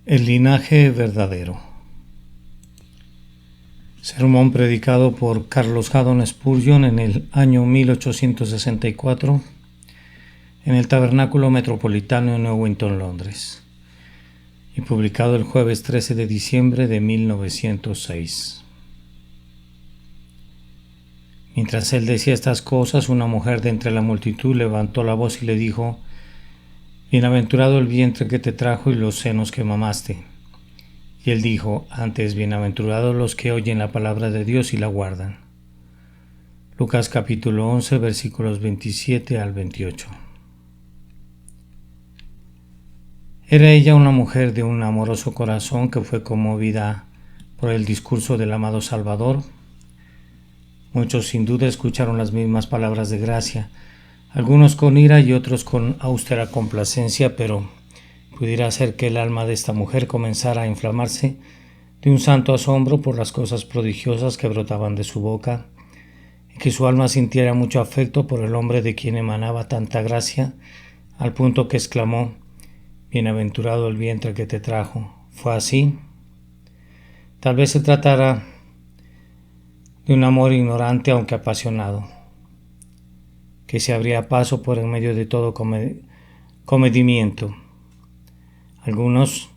El linaje verdadero. Sermón predicado por Carlos Haddon Spurgeon en el año 1864 en el Tabernáculo Metropolitano en Newington, Londres, y publicado el jueves 13 de diciembre de 1906. Mientras él decía estas cosas, una mujer de entre la multitud levantó la voz y le dijo: Bienaventurado el vientre que te trajo y los senos que mamaste. Y él dijo: antes, bienaventurados los que oyen la palabra de Dios y la guardan. Lucas capítulo 11, versículos 27 al 28. Era ella una mujer de un amoroso corazón que fue conmovida por el discurso del amado Salvador. Muchos sin duda escucharon las mismas palabras de gracia, algunos con ira y otros con austera complacencia, pero pudiera ser que el alma de esta mujer comenzara a inflamarse de un santo asombro por las cosas prodigiosas que brotaban de su boca, y que su alma sintiera mucho afecto por el hombre de quien emanaba tanta gracia, al punto que exclamó: Bienaventurado el vientre que te trajo. ¿Fue así? Tal vez se tratara de un amor ignorante aunque apasionado, que se abría paso por en medio de todo comedimiento. Algunas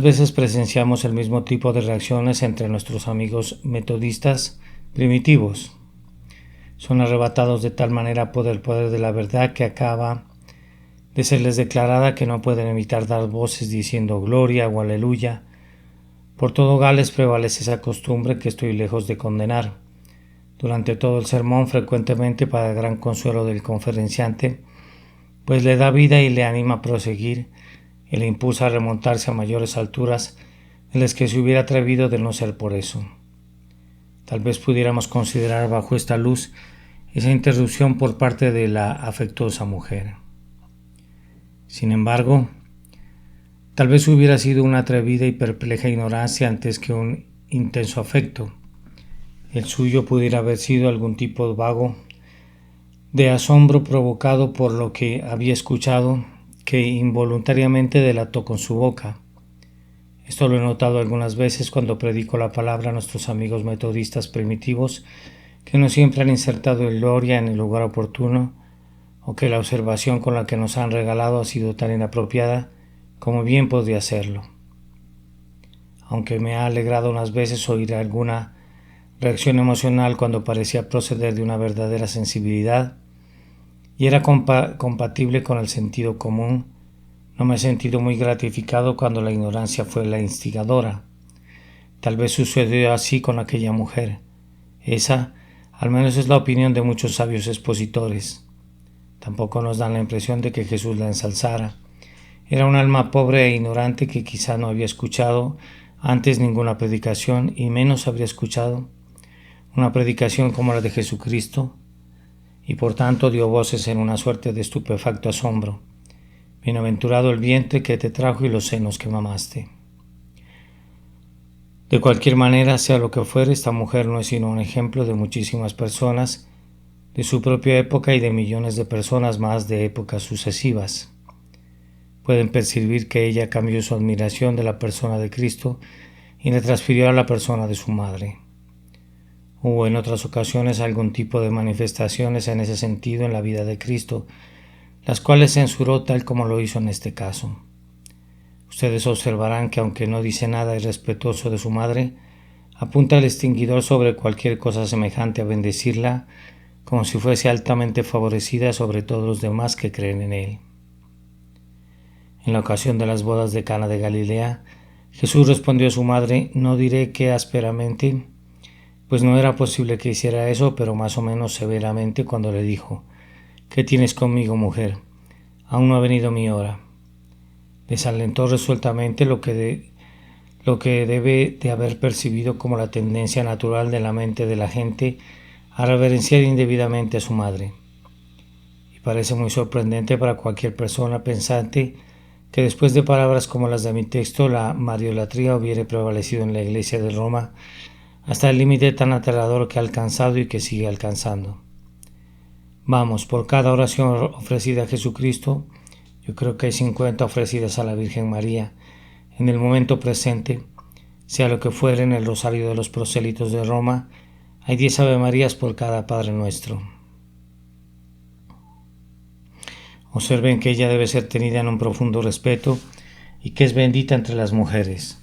veces presenciamos el mismo tipo de reacciones entre nuestros amigos metodistas primitivos. Son arrebatados de tal manera por el poder de la verdad que acaba de serles declarada que no pueden evitar dar voces diciendo gloria o aleluya. Por todo Gales prevalece esa costumbre que estoy lejos de condenar. Durante todo el sermón, frecuentemente para el gran consuelo del conferenciante, pues le da vida y le anima a proseguir y le impulsa a remontarse a mayores alturas de las que se hubiera atrevido de no ser por eso. Tal vez pudiéramos considerar bajo esta luz esa interrupción por parte de la afectuosa mujer. Sin embargo, tal vez hubiera sido una atrevida y perpleja ignorancia antes que un intenso afecto. El suyo pudiera haber sido algún tipo vago de asombro provocado por lo que había escuchado, que involuntariamente delató con su boca. Esto lo he notado algunas veces cuando predico la palabra a nuestros amigos metodistas primitivos, que no siempre han insertado el gloria en el lugar oportuno, o que la observación con la que nos han regalado ha sido tan inapropiada como bien podría serlo. Aunque me ha alegrado unas veces oír alguna reacción emocional cuando parecía proceder de una verdadera sensibilidad y era compatible con el sentido común, no me he sentido muy gratificado cuando la ignorancia fue la instigadora. Tal vez sucedió así con aquella mujer. Esa, al menos, es la opinión de muchos sabios expositores. Tampoco nos dan la impresión de que Jesús la ensalzara. Era un alma pobre e ignorante que quizá no había escuchado antes ninguna predicación y menos habría escuchado una predicación como la de Jesucristo, y por tanto dio voces en una suerte de estupefacto asombro. Bienaventurado el vientre que te trajo y los senos que mamaste. De cualquier manera, sea lo que fuere, esta mujer no es sino un ejemplo de muchísimas personas de su propia época y de millones de personas más de épocas sucesivas. Pueden percibir que ella cambió su admiración de la persona de Cristo y le transfirió a la persona de su madre. Hubo en otras ocasiones algún tipo de manifestaciones en ese sentido en la vida de Cristo, las cuales censuró tal como lo hizo en este caso. Ustedes observarán que aunque no dice nada irrespetuoso de su madre, apunta el extinguidor sobre cualquier cosa semejante a bendecirla, como si fuese altamente favorecida sobre todos los demás que creen en él. En la ocasión de las bodas de Cana de Galilea, Jesús respondió a su madre: no diré que ásperamente, pues no era posible que hiciera eso, pero más o menos severamente cuando le dijo: ¿qué tienes conmigo, mujer? Aún no ha venido mi hora. Desalentó resueltamente lo que debe de haber percibido como la tendencia natural de la mente de la gente a reverenciar indebidamente a su madre. Y parece muy sorprendente para cualquier persona pensante que después de palabras como las de mi texto, la mariolatría hubiera prevalecido en la Iglesia de Roma hasta el límite tan aterrador que ha alcanzado y que sigue alcanzando. Vamos, por cada oración ofrecida a Jesucristo, yo creo que hay 50 ofrecidas a la Virgen María, En el momento presente, sea lo que fuere, en el rosario de los prosélitos de Roma, hay 10 Ave Marías por cada Padre Nuestro. Observen que ella debe ser tenida en un profundo respeto y que es bendita entre las mujeres.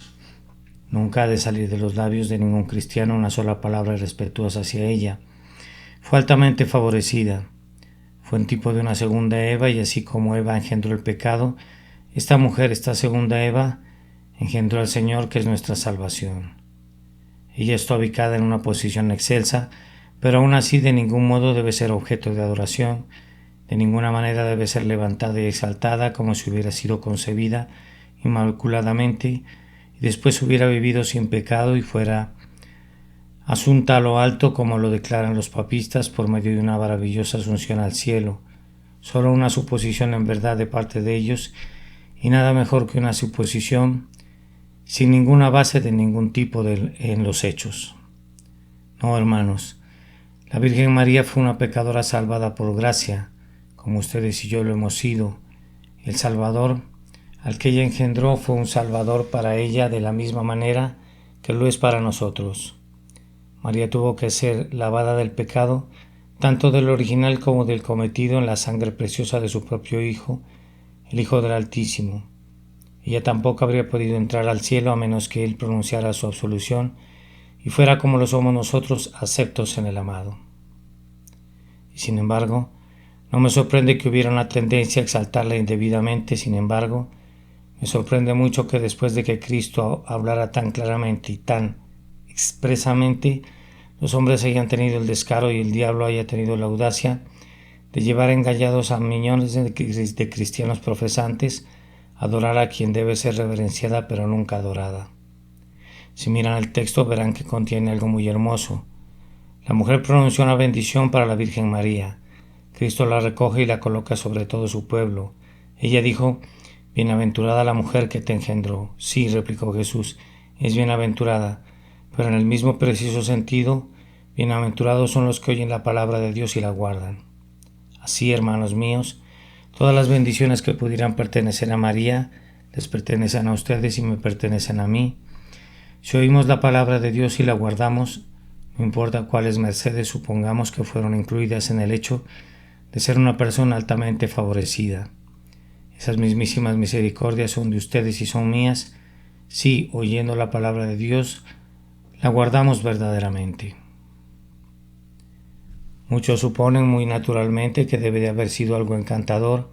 Nunca ha de salir de los labios de ningún cristiano una sola palabra irrespetuosa hacia ella. Fue altamente favorecida. Fue un tipo de una segunda Eva, y así como Eva engendró el pecado, esta mujer, esta segunda Eva, engendró al Señor, que es nuestra salvación. Ella está ubicada en una posición excelsa, pero aún así de ningún modo debe ser objeto de adoración, de ninguna manera debe ser levantada y exaltada como si hubiera sido concebida inmaculadamente y después hubiera vivido sin pecado y fuera asunta a lo alto, como lo declaran los papistas, por medio de una maravillosa asunción al cielo. Solo una suposición en verdad de parte de ellos, y nada mejor que una suposición sin ninguna base de ningún tipo en los hechos. No, hermanos, la Virgen María fue una pecadora salvada por gracia, como ustedes y yo lo hemos sido. El Salvador, al que ella engendró, fue un Salvador para ella de la misma manera que lo es para nosotros. María tuvo que ser lavada del pecado, tanto del original como del cometido, en la sangre preciosa de su propio Hijo, el Hijo del Altísimo. Ella tampoco habría podido entrar al cielo a menos que Él pronunciara su absolución y fuera como lo somos nosotros, aceptos en el amado. Y sin embargo, no me sorprende que hubiera una tendencia a exaltarla indebidamente. Sin embargo, me sorprende mucho que después de que Cristo hablara tan claramente y tan expresamente, los hombres hayan tenido el descaro y el diablo haya tenido la audacia de llevar engañados a millones de cristianos profesantes a adorar a quien debe ser reverenciada pero nunca adorada. Si miran el texto verán que contiene algo muy hermoso. La mujer pronunció una bendición para la Virgen María. Cristo la recoge y la coloca sobre todo su pueblo. Ella dijo: «Bienaventurada la mujer que te engendró». Sí, replicó Jesús, es bienaventurada, pero en el mismo preciso sentido, bienaventurados son los que oyen la palabra de Dios y la guardan. Así, hermanos míos, todas las bendiciones que pudieran pertenecer a María, les pertenecen a ustedes y me pertenecen a mí. Si oímos la palabra de Dios y la guardamos, no importa cuáles mercedes supongamos que fueron incluidas en el hecho de ser una persona altamente favorecida. Esas mismísimas misericordias son de ustedes y son mías, si, oyendo la palabra de Dios, la guardamos verdaderamente. Muchos suponen muy naturalmente que debe de haber sido algo encantador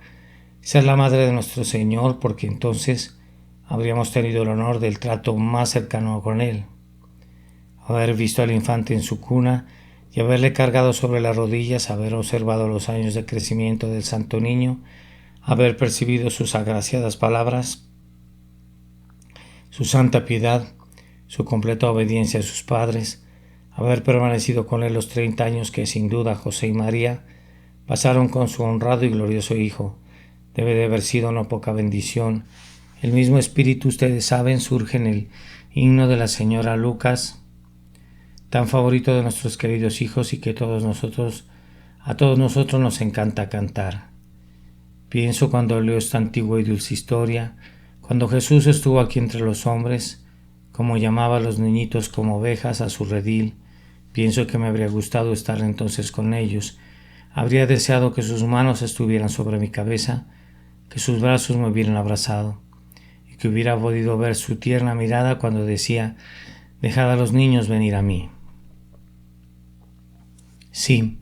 ser la madre de nuestro Señor, porque entonces habríamos tenido el honor del trato más cercano con Él. Haber visto al infante en su cuna y haberle cargado sobre las rodillas, haber observado los años de crecimiento del santo niño, haber percibido sus agraciadas palabras, su santa piedad, su completa obediencia a sus padres, haber permanecido con él los 30 años que sin duda José y María pasaron con su honrado y glorioso Hijo, debe de haber sido no poca bendición. El mismo espíritu, ustedes saben, surge en el himno de la señora Lucas, tan favorito de nuestros queridos hijos y que a todos nosotros nos encanta cantar. Pienso cuando leo esta antigua y dulce historia, cuando Jesús estuvo aquí entre los hombres, como llamaba a los niñitos como ovejas a su redil. Pienso que me habría gustado estar entonces con ellos. Habría deseado que sus manos estuvieran sobre mi cabeza, que sus brazos me hubieran abrazado, y que hubiera podido ver su tierna mirada cuando decía: «Dejad a los niños venir a mí». Sí,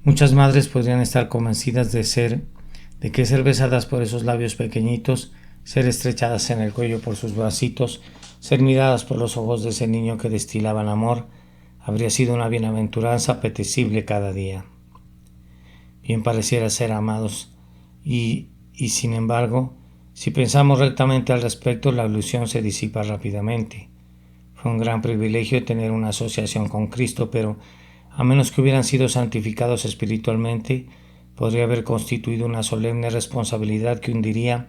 muchas madres podrían estar convencidas de que ser besadas por esos labios pequeñitos, ser estrechadas en el cuello por sus bracitos, ser miradas por los ojos de ese niño que destilaban amor, habría sido una bienaventuranza apetecible cada día. Bien pareciera ser amados, y sin embargo, si pensamos rectamente al respecto, la ilusión se disipa rápidamente. Fue un gran privilegio tener una asociación con Cristo, pero a menos que hubieran sido santificados espiritualmente, podría haber constituido una solemne responsabilidad que hundiría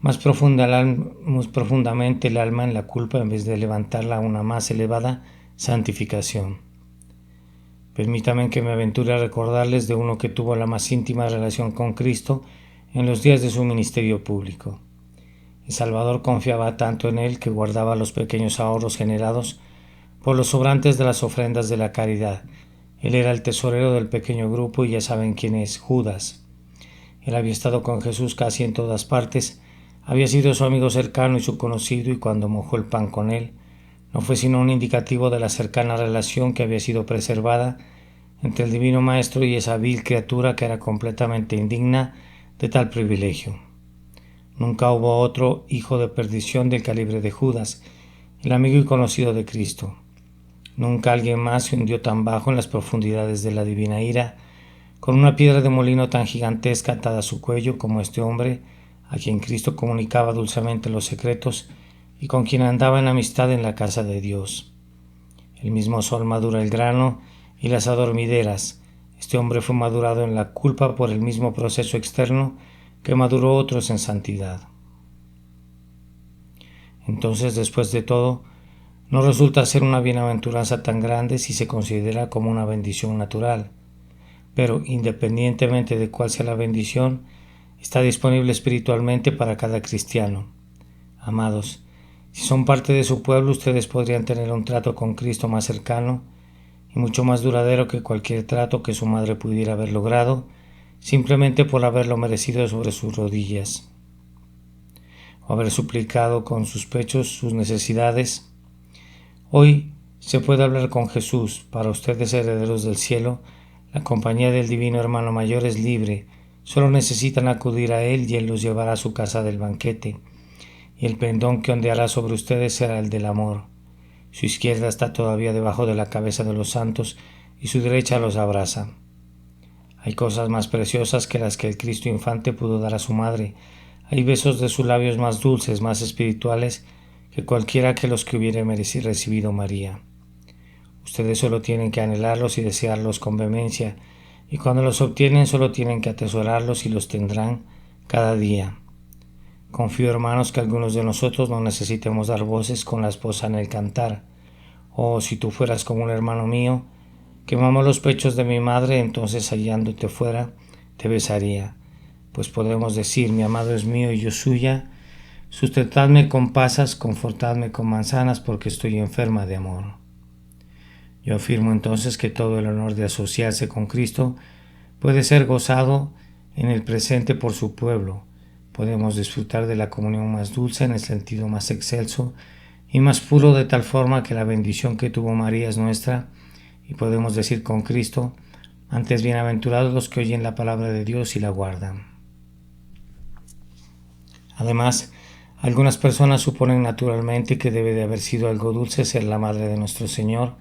más profundamente el alma en la culpa en vez de levantarla a una más elevada santificación. Permítanme que me aventure a recordarles de uno que tuvo la más íntima relación con Cristo en los días de su ministerio público. El Salvador confiaba tanto en él que guardaba los pequeños ahorros generados por los sobrantes de las ofrendas de la caridad. Él era el tesorero del pequeño grupo y ya saben quién es, Judas. Él había estado con Jesús casi en todas partes, había sido su amigo cercano y su conocido, y cuando mojó el pan con él, no fue sino un indicativo de la cercana relación que había sido preservada entre el divino Maestro y esa vil criatura que era completamente indigna de tal privilegio. Nunca hubo otro hijo de perdición del calibre de Judas, el amigo y conocido de Cristo. Nunca alguien más se hundió tan bajo en las profundidades de la divina ira, con una piedra de molino tan gigantesca atada a su cuello como este hombre, a quien Cristo comunicaba dulcemente los secretos y con quien andaba en amistad en la casa de Dios. El mismo sol madura el grano y las adormideras. Este hombre fue madurado en la culpa por el mismo proceso externo que maduró otros en santidad. Entonces, después de todo, no resulta ser una bienaventuranza tan grande si se considera como una bendición natural, pero independientemente de cuál sea la bendición, está disponible espiritualmente para cada cristiano. Amados, si son parte de su pueblo, ustedes podrían tener un trato con Cristo más cercano y mucho más duradero que cualquier trato que su madre pudiera haber logrado, simplemente por haberlo merecido sobre sus rodillas, o haber suplicado con sus pechos sus necesidades. Hoy se puede hablar con Jesús. Para ustedes, herederos del cielo, la compañía del divino hermano mayor es libre. Solo necesitan acudir a él y él los llevará a su casa del banquete, y el pendón que ondeará sobre ustedes será el del amor. Su izquierda está todavía debajo de la cabeza de los santos y su derecha los abraza. Hay cosas más preciosas que las que el Cristo infante pudo dar a su madre. Hay besos de sus labios más dulces, más espirituales que cualquiera que los que hubiera recibido María. Ustedes solo tienen que anhelarlos y desearlos con vehemencia, y cuando los obtienen solo tienen que atesorarlos y los tendrán cada día. Confío, hermanos, que algunos de nosotros no necesitemos dar voces con la esposa en el cantar. Oh, si tú fueras como un hermano mío, que mamó los pechos de mi madre, entonces hallándote fuera, te besaría. Pues podemos decir, mi amado es mío y yo suya, sustentadme con pasas, confortadme con manzanas, porque estoy enferma de amor. Yo afirmo entonces que todo el honor de asociarse con Cristo puede ser gozado en el presente por su pueblo. Podemos disfrutar de la comunión más dulce en el sentido más excelso y más puro, de tal forma que la bendición que tuvo María es nuestra, y podemos decir con Cristo, antes bienaventurados los que oyen la palabra de Dios y la guardan. Además, algunas personas suponen naturalmente que debe de haber sido algo dulce ser la madre de nuestro Señor,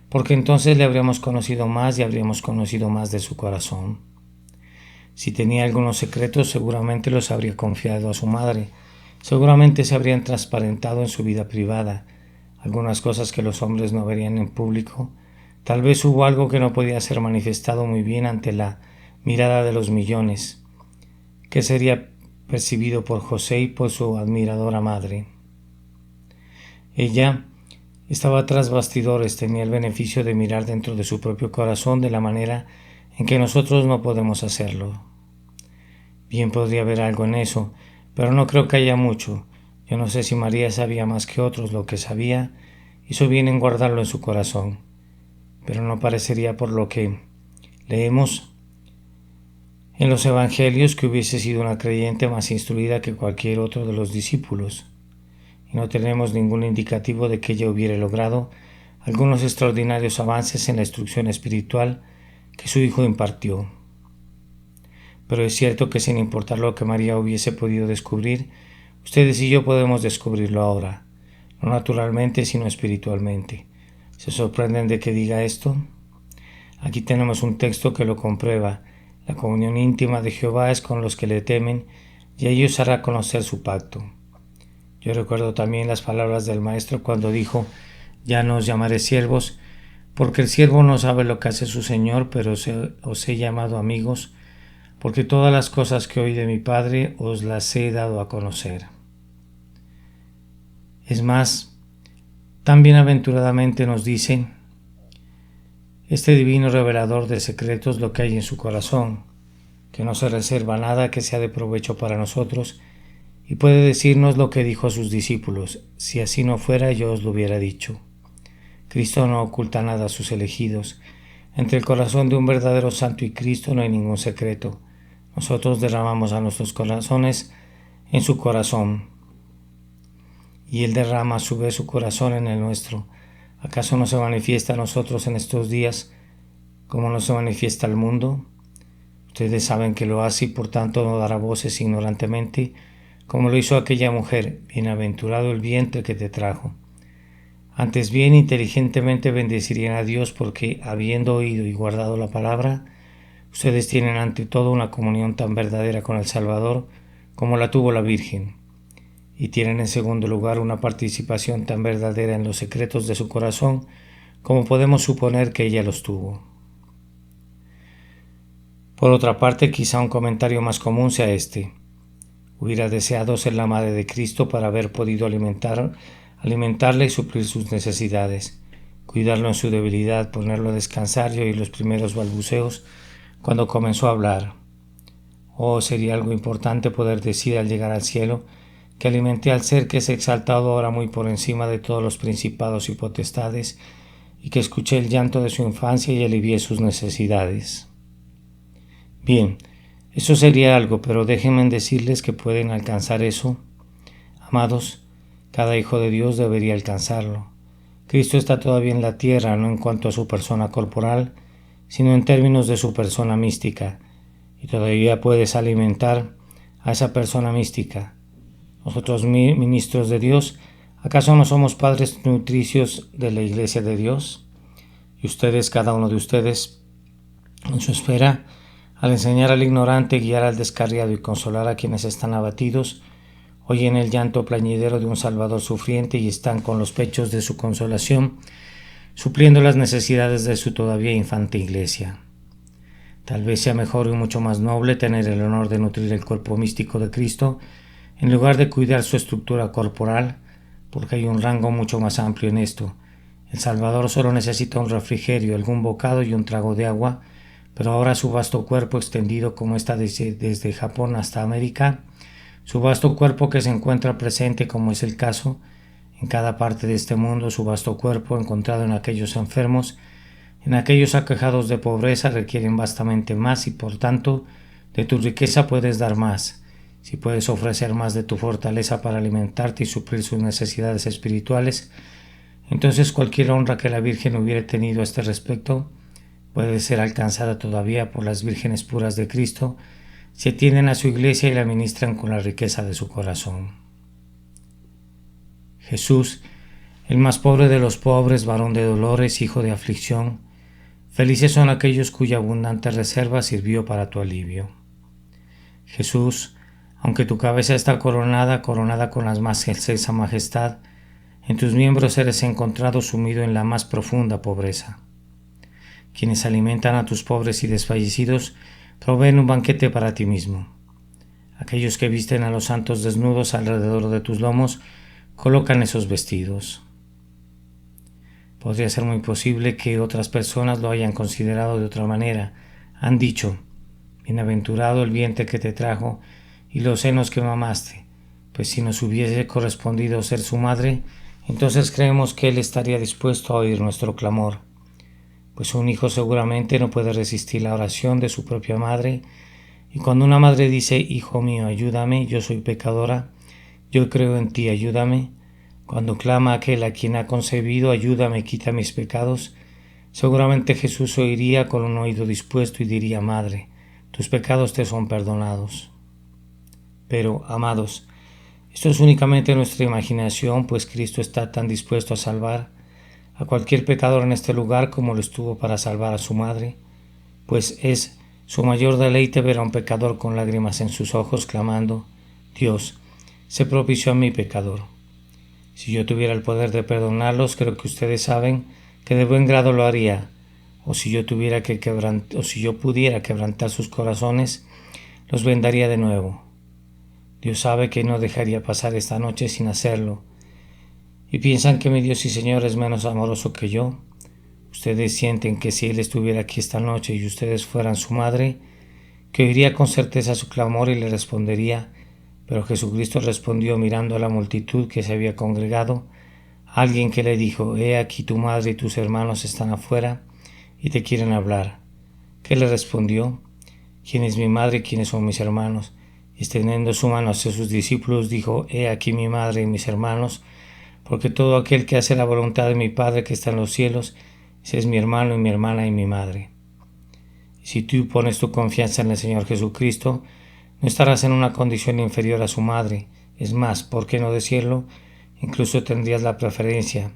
porque entonces le habríamos conocido más y habríamos conocido más de su corazón. Si tenía algunos secretos, seguramente los habría confiado a su madre, seguramente se habrían transparentado en su vida privada, algunas cosas que los hombres no verían en público. Tal vez hubo algo que no podía ser manifestado muy bien ante la mirada de los millones, que sería percibido por José y por su admiradora madre. Ella estaba tras bastidores, tenía el beneficio de mirar dentro de su propio corazón de la manera en que nosotros no podemos hacerlo. Bien podría haber algo en eso, pero no creo que haya mucho. Yo no sé si María sabía más que otros. Lo que sabía hizo bien en guardarlo en su corazón, pero no parecería por lo que leemos en los evangelios que hubiese sido una creyente más instruida que cualquier otro de los discípulos, y no tenemos ningún indicativo de que ella hubiera logrado algunos extraordinarios avances en la instrucción espiritual que su hijo impartió. Pero es cierto que sin importar lo que María hubiese podido descubrir, ustedes y yo podemos descubrirlo ahora, no naturalmente sino espiritualmente. ¿Se sorprenden de que diga esto? Aquí tenemos un texto que lo comprueba. La comunión íntima de Jehová es con los que le temen, y a ellos hará conocer su pacto. Yo recuerdo también las palabras del Maestro cuando dijo, ya no os llamaré siervos, porque el siervo no sabe lo que hace su Señor, pero os he llamado amigos, porque todas las cosas que oí de mi Padre os las he dado a conocer. Es más, tan bienaventuradamente nos dice este divino revelador de secretos lo que hay en su corazón, que no se reserva nada que sea de provecho para nosotros y puede decirnos lo que dijo a sus discípulos: si así no fuera, yo os lo hubiera dicho. Cristo no oculta nada a sus elegidos. Entre el corazón de un verdadero santo y Cristo no hay ningún secreto. Nosotros derramamos a nuestros corazones en su corazón, y Él derrama a su vez su corazón en el nuestro. ¿Acaso no se manifiesta a nosotros en estos días como no se manifiesta al mundo? Ustedes saben que lo hace y por tanto no dará voces ignorantemente, como lo hizo aquella mujer: bienaventurado el vientre que te trajo. Antes bien inteligentemente bendecirían a Dios porque, habiendo oído y guardado la palabra, ustedes tienen ante todo una comunión tan verdadera con el Salvador como la tuvo la Virgen, y tienen en segundo lugar una participación tan verdadera en los secretos de su corazón como podemos suponer que ella los tuvo. Por otra parte, quizá un comentario más común sea este: hubiera deseado ser la madre de Cristo para haber podido alimentarle y suplir sus necesidades, cuidarlo en su debilidad, ponerlo a descansar y oír los primeros balbuceos cuando comenzó a hablar. Oh, sería algo importante poder decir al llegar al cielo que alimenté al ser que es exaltado ahora muy por encima de todos los principados y potestades, y que escuché el llanto de su infancia y alivié sus necesidades. Bien, eso sería algo, pero déjenme decirles que pueden alcanzar eso. Amados, cada hijo de Dios debería alcanzarlo. Cristo está todavía en la tierra, no en cuanto a su persona corporal, sino en términos de su persona mística, y todavía puedes alimentar a esa persona mística. Nosotros, ministros de Dios, ¿acaso no somos padres nutricios de la Iglesia de Dios? Y ustedes, cada uno de ustedes, en su esfera, al enseñar al ignorante, guiar al descarriado y consolar a quienes están abatidos, oyen el llanto plañidero de un Salvador sufriente y están con los pechos de su consolación, supliendo las necesidades de su todavía infante Iglesia. Tal vez sea mejor y mucho más noble tener el honor de nutrir el cuerpo místico de Cristo en lugar de cuidar su estructura corporal, porque hay un rango mucho más amplio en esto. El Salvador solo necesita un refrigerio, algún bocado y un trago de agua, pero ahora su vasto cuerpo extendido como está desde Japón hasta América, su vasto cuerpo que se encuentra presente, como es el caso, en cada parte de este mundo, su vasto cuerpo encontrado en aquellos enfermos, en aquellos aquejados de pobreza, requieren vastamente más y por tanto de tu riqueza puedes dar más. Si puedes ofrecer más de tu fortaleza para alimentarte y suplir sus necesidades espirituales, entonces cualquier honra que la Virgen hubiera tenido a este respecto puede ser alcanzada todavía por las vírgenes puras de Cristo si atienden a su Iglesia y la ministran con la riqueza de su corazón. Jesús, el más pobre de los pobres, varón de dolores, hijo de aflicción, felices son aquellos cuya abundante reserva sirvió para tu alivio. Jesús, aunque tu cabeza está coronada con la más excelsa majestad, en tus miembros eres encontrado sumido en la más profunda pobreza. Quienes alimentan a tus pobres y desfallecidos proveen un banquete para ti mismo. Aquellos que visten a los santos desnudos alrededor de tus lomos colocan esos vestidos. Podría ser muy posible que otras personas lo hayan considerado de otra manera. Han dicho: bienaventurado el vientre que te trajo y los senos que mamaste, pues si nos hubiese correspondido ser su madre, entonces creemos que Él estaría dispuesto a oír nuestro clamor, pues un hijo seguramente no puede resistir la oración de su propia madre, y cuando una madre dice: hijo mío, ayúdame, yo soy pecadora, yo creo en ti, ayúdame, cuando clama aquel a quien ha concebido: ayúdame, quita mis pecados, seguramente Jesús oiría con un oído dispuesto y diría: madre, tus pecados te son perdonados. Pero, amados, esto es únicamente nuestra imaginación, pues Cristo está tan dispuesto a salvar a cualquier pecador en este lugar como lo estuvo para salvar a su madre, pues es su mayor deleite ver a un pecador con lágrimas en sus ojos clamando: Dios, sé propicio a mi pecador. Si yo tuviera el poder de perdonarlos, creo que ustedes saben que de buen grado lo haría, o si yo pudiera quebrantar sus corazones, los vendaría de nuevo. Dios sabe que no dejaría pasar esta noche sin hacerlo. ¿Y piensan que mi Dios y Señor es menos amoroso que yo? Ustedes sienten que si Él estuviera aquí esta noche y ustedes fueran su madre, que oiría con certeza su clamor y le respondería: Pero Jesucristo respondió mirando a la multitud que se había congregado, a alguien que le dijo: He aquí tu madre y tus hermanos están afuera y te quieren hablar. ¿Qué le respondió? ¿Quién es mi madre y quiénes son mis hermanos? Y extendiendo su mano hacia sus discípulos, dijo: He aquí mi madre y mis hermanos, porque todo aquel que hace la voluntad de mi Padre que está en los cielos, ese es mi hermano y mi hermana y mi madre. Si tú pones tu confianza en el Señor Jesucristo, no estarás en una condición inferior a su madre. Es más, ¿por qué no decirlo? Incluso tendrías la preferencia.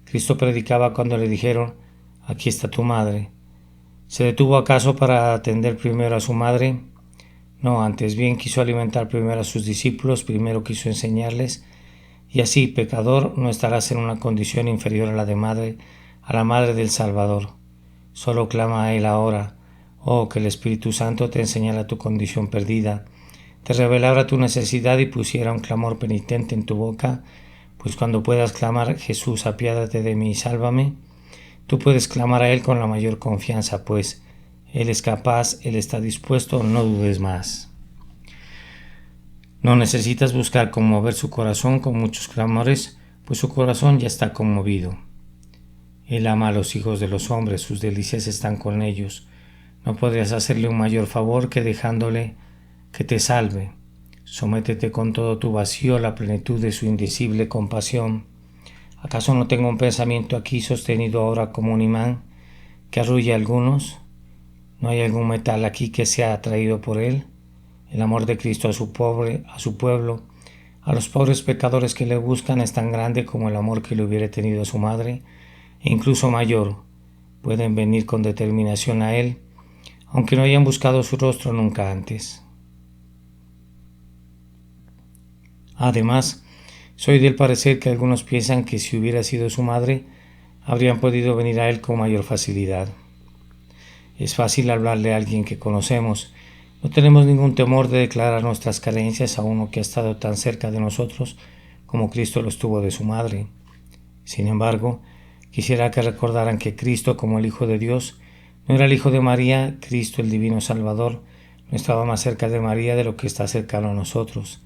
Cristo predicaba cuando le dijeron: Aquí está tu madre. ¿Se detuvo acaso para atender primero a su madre? No, antes bien quiso alimentar primero a sus discípulos, primero quiso enseñarles, y así, pecador, no estarás en una condición inferior a la madre del Salvador. Solo clama a Él ahora. Oh, que el Espíritu Santo te enseñara tu condición perdida, te revelara tu necesidad y pusiera un clamor penitente en tu boca, pues cuando puedas clamar: Jesús, apiádate de mí y sálvame, tú puedes clamar a Él con la mayor confianza, pues Él es capaz, Él está dispuesto, no dudes más. No necesitas buscar conmover su corazón con muchos clamores, pues su corazón ya está conmovido. Él ama a los hijos de los hombres, sus delicias están con ellos. No podrías hacerle un mayor favor que dejándole que te salve. Sométete con todo tu vacío a la plenitud de su indecible compasión. ¿Acaso no tengo un pensamiento aquí sostenido ahora como un imán que arrulla a algunos? ¿No hay algún metal aquí que sea atraído por él? El amor de Cristo a su pueblo, a los pobres pecadores que le buscan es tan grande como el amor que le hubiera tenido a su madre, e incluso mayor. Pueden venir con determinación a él, aunque no hayan buscado su rostro nunca antes. Además, soy del parecer que algunos piensan que si hubiera sido su madre, habrían podido venir a él con mayor facilidad. Es fácil hablarle a alguien que conocemos. No tenemos ningún temor de declarar nuestras carencias a uno que ha estado tan cerca de nosotros como Cristo lo estuvo de su madre. Sin embargo, quisiera que recordaran que Cristo, como el Hijo de Dios, no era el Hijo de María. Cristo, el Divino Salvador, no estaba más cerca de María de lo que está cercano a nosotros.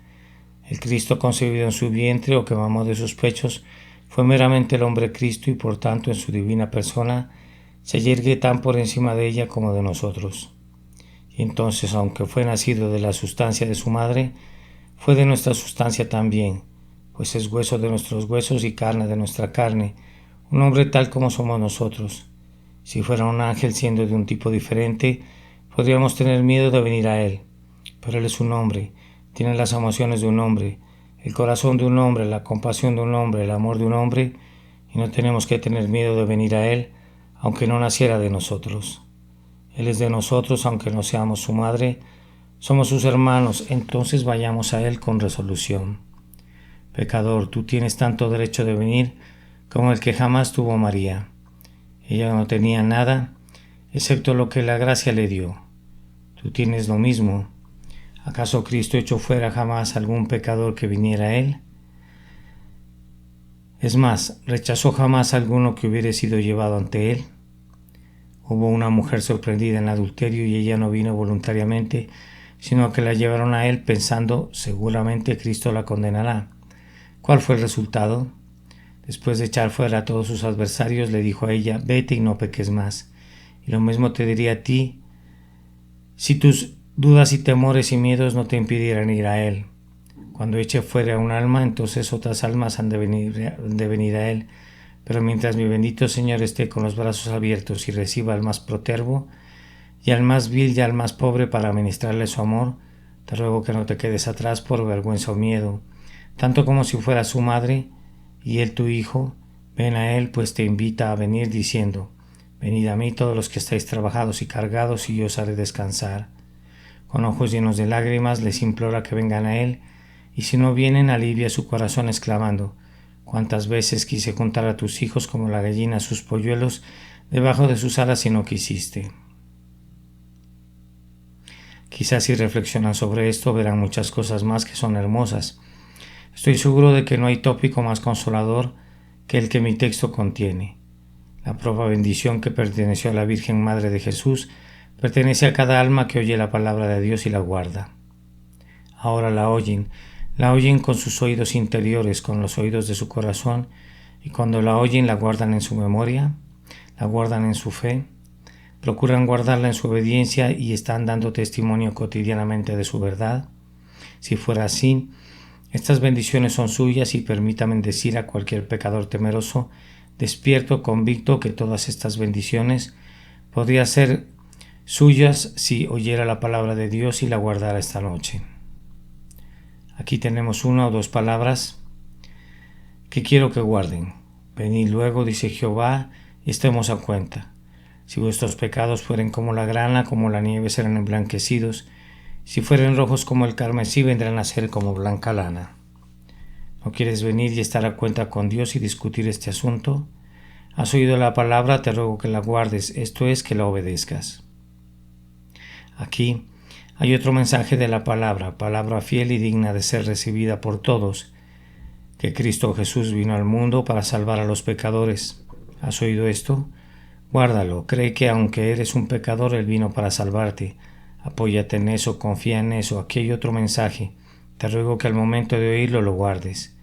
El Cristo concebido en su vientre o que mamó de sus pechos fue meramente el hombre Cristo y por tanto en su divina persona se yergue tan por encima de ella como de nosotros. Y entonces, aunque fue nacido de la sustancia de su madre, fue de nuestra sustancia también, pues es hueso de nuestros huesos y carne de nuestra carne, un hombre tal como somos nosotros. Si fuera un ángel siendo de un tipo diferente, podríamos tener miedo de venir a él, pero él es un hombre, tiene las emociones de un hombre, el corazón de un hombre, la compasión de un hombre, el amor de un hombre, y no tenemos que tener miedo de venir a él, aunque no naciera de nosotros. Él es de nosotros, aunque no seamos su madre, somos sus hermanos, entonces vayamos a él con resolución. Pecador, tú tienes tanto derecho de venir como el que jamás tuvo María. Ella no tenía nada, excepto lo que la gracia le dio. Tú tienes lo mismo. ¿Acaso Cristo echó fuera jamás a algún pecador que viniera a él? Es más, ¿rechazó jamás a alguno que hubiera sido llevado ante él? Hubo una mujer sorprendida en adulterio y ella no vino voluntariamente, sino que la llevaron a él pensando: seguramente Cristo la condenará. ¿Cuál fue el resultado? Después de echar fuera a todos sus adversarios, le dijo a ella: vete y no peques más. Y lo mismo te diría a ti, si tus dudas y temores y miedos no te impidieran ir a él. Cuando eche fuera un alma, entonces otras almas han de venir a él. Pero mientras mi bendito Señor esté con los brazos abiertos y reciba al más protervo, y al más vil y al más pobre para ministrarle su amor, te ruego que no te quedes atrás por vergüenza o miedo, tanto como si fuera su madre, y él tu hijo. Ven a él, pues te invita a venir diciendo: venid a mí todos los que estáis trabajados y cargados, y yo os haré descansar. Con ojos llenos de lágrimas les implora que vengan a él, y si no vienen, alivia su corazón exclamando: cuántas veces quise juntar a tus hijos como la gallina a sus polluelos debajo de sus alas y no quisiste. Quizás si reflexionan sobre esto verán muchas cosas más que son hermosas. Estoy seguro de que no hay tópico más consolador que el que mi texto contiene. La propia bendición que perteneció a la Virgen Madre de Jesús pertenece a cada alma que oye la palabra de Dios y la guarda. ahora la oyen con sus oídos interiores, con los oídos de su corazón, y cuando la oyen la guardan en su memoria, la guardan en su fe, procuran guardarla en su obediencia y están dando testimonio cotidianamente de su verdad. Si fuera así, estas bendiciones son suyas y permítanme decir a cualquier pecador temeroso, despierto, convicto, que todas estas bendiciones podrían ser suyas si oyera la palabra de Dios y la guardara esta noche. Aquí tenemos una o dos palabras que quiero que guarden. Venid luego, dice Jehová, y estemos a cuenta. Si vuestros pecados fueren como la grana, como la nieve serán emblanquecidos. Si fueren rojos como el carmesí, vendrán a ser como blanca lana. ¿No quieres venir y estar a cuenta con Dios y discutir este asunto? ¿Has oído la palabra? Te ruego que la guardes, esto es, que la obedezcas. Aquí hay otro mensaje de la palabra fiel y digna de ser recibida por todos, que Cristo Jesús vino al mundo para salvar a los pecadores. ¿Has oído esto? Guárdalo, cree que aunque eres un pecador, Él vino para salvarte. Apóyate en eso, confía en eso. Aquí hay otro mensaje. Te ruego que al momento de oírlo lo guardes.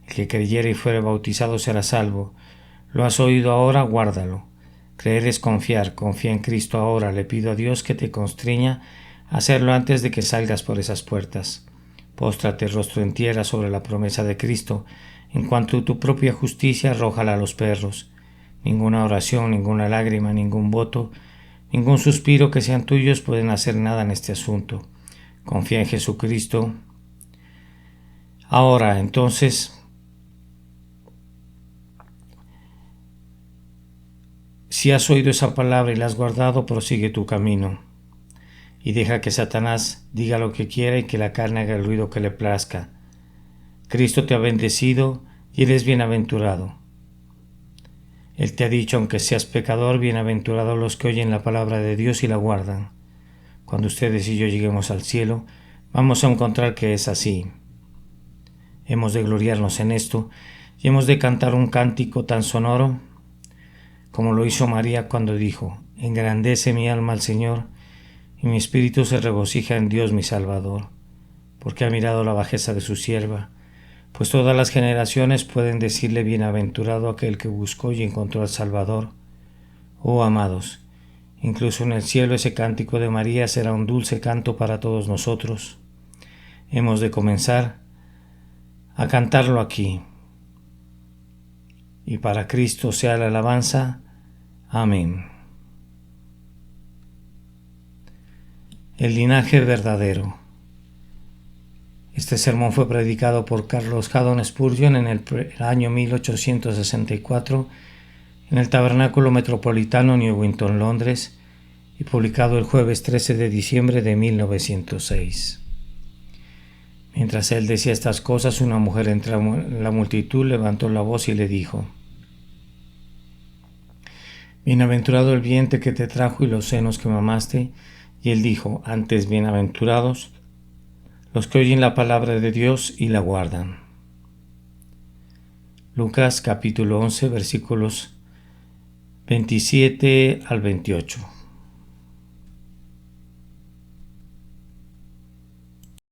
El que creyere y fuere bautizado será salvo. ¿Lo has oído ahora? Guárdalo. Creer es confiar. Confía en Cristo ahora. Le pido a Dios que te constriña a hacerlo antes de que salgas por esas puertas. Póstrate rostro en tierra sobre la promesa de Cristo. En cuanto a tu propia justicia, arrójala a los perros. Ninguna oración, ninguna lágrima, ningún voto, ningún suspiro que sean tuyos pueden hacer nada en este asunto. Confía en Jesucristo. Ahora, entonces, si has oído esa palabra y la has guardado, prosigue tu camino. Y deja que Satanás diga lo que quiera y que la carne haga el ruido que le plazca. Cristo te ha bendecido y eres bienaventurado. Él te ha dicho, aunque seas pecador, bienaventurados los que oyen la palabra de Dios y la guardan. Cuando ustedes y yo lleguemos al cielo, vamos a encontrar que es así. Hemos de gloriarnos en esto y hemos de cantar un cántico tan sonoro como lo hizo María cuando dijo: engrandece mi alma al Señor, y mi espíritu se regocija en Dios mi Salvador, porque ha mirado la bajeza de su sierva. Pues todas las generaciones pueden decirle bienaventurado aquel que buscó y encontró al Salvador. Oh amados, incluso en el cielo ese cántico de María será un dulce canto para todos nosotros. Hemos de comenzar a cantarlo aquí. Y para Cristo sea la alabanza. Amén. El linaje verdadero. Este sermón fue predicado por Carlos Haddon Spurgeon en el año 1864 en el Tabernáculo Metropolitano Newington, Londres, y publicado el jueves 13 de diciembre de 1906. Mientras él decía estas cosas, una mujer entre la multitud levantó la voz y le dijo: bienaventurado el vientre que te trajo y los senos que mamaste. Y él dijo: antes bienaventurados los que oyen la palabra de Dios y la guardan. Lucas capítulo 11 versículos 27 al 28.